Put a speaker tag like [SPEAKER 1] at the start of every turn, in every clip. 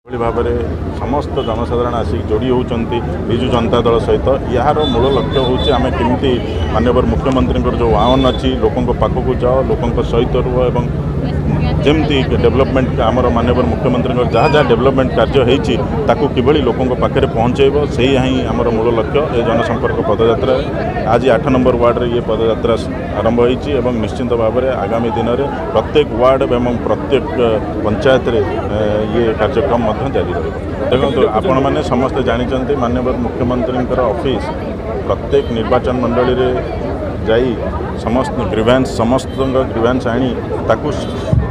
[SPEAKER 1] भाव में समस्त जनसाधारण आसिक जोड़ी होती विजु जनता दल सहित यार मूल लक्ष्य हूँ आम केमी माननीय मुख्यमंत्री जो आह्वान अच्छी लोकों पाखक जाओ लोकों सहित रुह एवं जमती डेवलपमेंट आमर माननीय मुख्यमंत्री जहाँ जहाँ डेवलपमेंट कार्य होती किभली लोकों पाखे पहुँचेब से ही आमर मूल लक्ष्य ये जनसंपर्क पदयात्रा आज 8 नंबर वार्ड रे ये पदयात्रा आरंभ होती निश्चित भाव में आगामी दिन में प्रत्येक वार्ड एवं प्रत्येक पंचायत रे ये कार्यक्रम जारी रहा। देखो आपण मैंने समस्ते जानते माननीय मुख्यमंत्री ऑफिस प्रत्येक निर्वाचन मंडली रे जाई समस्त ग्रीवेंस समस्त ग्रीवेंस आनी ताकू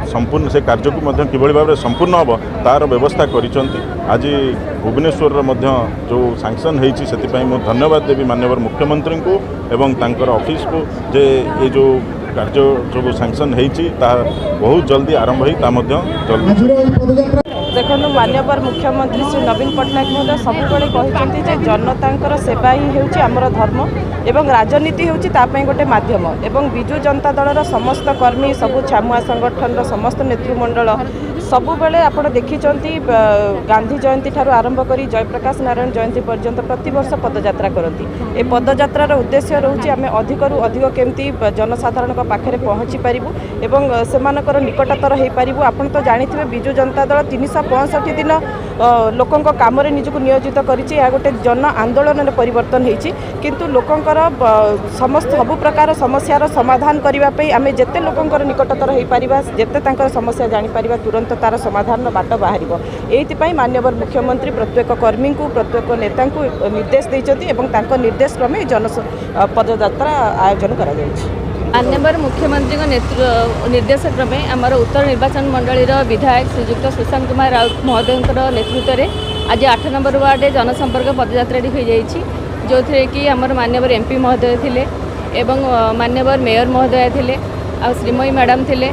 [SPEAKER 1] संपूर्ण से कार्य को किभली भाव में संपूर्ण हम तार व्यवस्था करिसेंती। आज भुवनेश्वर जो सैंक्शन होती से धन्यवाद देवी माननीय मुख्यमंत्री को एवं तांकर ऑफिस को जे ये जो कार्य जो सैंक्शन होती बहुत जल्दी आरंभ हो
[SPEAKER 2] देखो माननीय मुख्यमंत्री श्री नवीन पट्टनायक महोदय सबुबले कहते जनता सेवा ही होउछि आमर धर्म एवं राजनीति होउछि तापई गोटे माध्यम एवं विजु जनता दलर समस्त कर्मी सबु छामुआ संगठन समस्त नेतृमंडल सबुबले आपण देखिचंती गांधी जयंती ठारू आरंभ करी जयप्रकाश नारायण जयंती पर्यंत प्रति वर्ष पदयात्रा करती। ए पदयात्रार उद्देश्य रोचे आम अधिकरू अधिक केमती जनसाधारण पाखे पहुँची पारिबु एवं सेमानकर निकटतर हो पारिबु। आपण तो जानिथिबे बिजु जनता दल 365 दिन लोकों काम निजक नियोजित करिछि। या गोटे जन आंदोलन परिवर्तन होइछि किंतु लोकंकर समस्त सबु प्रकार समस्यार समाधान करने आम जेते लोकंकर निकटतर हो पारिबा जेते तांकर समस्या जानि पारिबा तुरंत तार समाधान बाट बाहर। एइथिपाई माननीय मुख्यमंत्री प्रत्येक कर्मी को प्रत्येक नेता को निर्देश देइछथि एवं तांकर निर्देश क्रमे जन पदयात्रा आयोजन करा जायछि।
[SPEAKER 3] माननीय मुख्यमंत्री निर्देश क्रमे आमर उत्तर निर्वाचन मंडली विधायक श्रीजुक्त सुशांत कुमार राउत महोदय नेतृत्व में आज 8 नंबर वार्ड जनसंपर्क पदयात्रा हो जाइए जो थे कि आमर माननीय एमपी महोदय थिले एवं माननीय मेयर महोदय थिले आ श्रीमयी मैडम थिले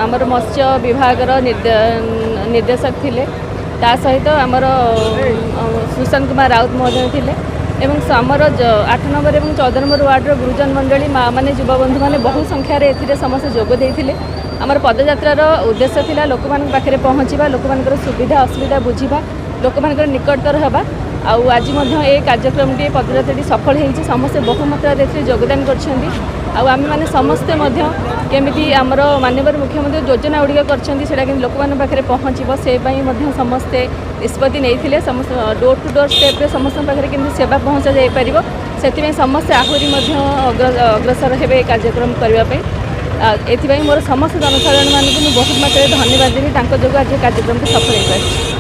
[SPEAKER 3] आमर मत्स्य विभाग निर्देशक थिले ता सहित आमर सुशांत कुमार राउत महोदय थिले एवं आमर 8 नंबर और 14 नंबर वार्डर गुरुजन मंडली माँ मैंने युवबंधु मैंने बहु संख्यार ए समस्त जोगदे आमर पदयात्रार उद्देश्य थिला लोक मान पाखे पहुँचवा लोक सुविधा असुविधा बुझा लोक निकटतर हवा आज ये कार्यक्रम पदयात्रा सफल होती समस्ते बहुमात्रा योगदान कर समस्ते केमिति आमर माननीय मुख्यमंत्री योजना गुड़िक कर लोक पाखे पहुँचब से समस्ते निष्पत्ति नहीं समस्त डोर टू डोर स्टेप समस्त पाखे केमती सेवा पहुँचा जापर से समस्ते आहरी अग्रसर हे कार्यक्रम करने एथि मोर समस्त जनसाधारण मानक बहुत मात्रा धन्यवाद देवी जो आज कार्यक्रम सफल हो पार।